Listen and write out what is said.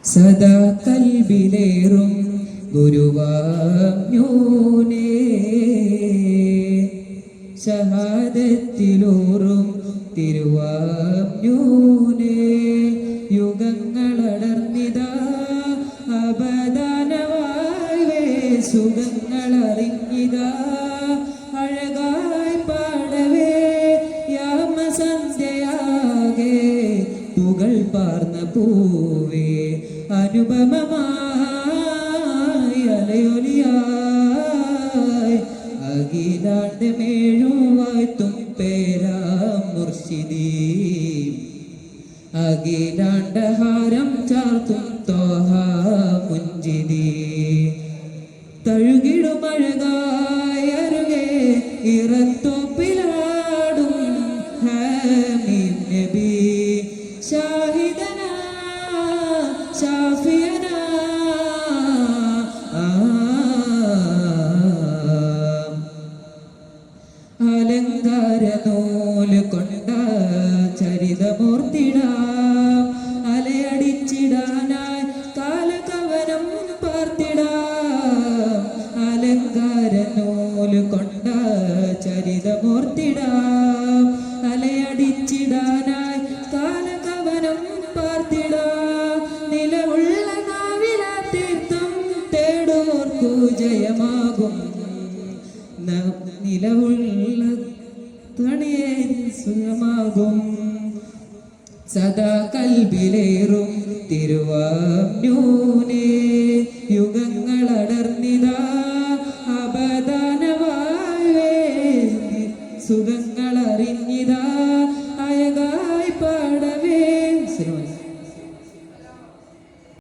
സദാ കൽബിലേറും ഗുരുവാഞ്ഞൂനേ ഷഹാദത്തിലൂറും തിരുവാഞ്ഞൂനേ യുഗങ്ങളടർന്നിതാ അപദാനവായേ സുഖങ്ങളറിഞ്ഞിതാ അഴകായി പാടവേ യാമസന്ധ്യയാകെ പുകൾ പാർന്ന പൂവേ അനുപമമായി അലയൊലിയായി അഖിലാണ്ട് മേഴുവാഴ്ത്തും പേരാം മുർഷിദീ അഖിലാണ്ടഹാരം ചാർത്തും തോഹ മുഞ്ചിദീ തഴുകിടുമഴകായ അരുകെ ഇറത്തോപ്പിലാടും ഹമീം നബി ഷാഹിദന ഷാഫിയന അലങ്കാര നൂല് കൊണ്ട ചരിതമൂർത്തിടാം അലയടിച്ചിടാനായി കാലകവനം പാർത്തിടാം അലങ്കാര നൂല് കൊണ്ട ചരിതമൂർത്തിടാം അലയടിച്ചിടാനായി കാലകവനം പാർത്തിടാം നിലവുള്ള നാവില തീർത്ഥം തേടുവോർക്കു ജയമാകും നിലവുള്ള തണിയേ സുഖമാകും സദാ കൽബിലേറും തിരുവാഞ്ഞൂനേ യുഗങ്ങളടർന്നിതാ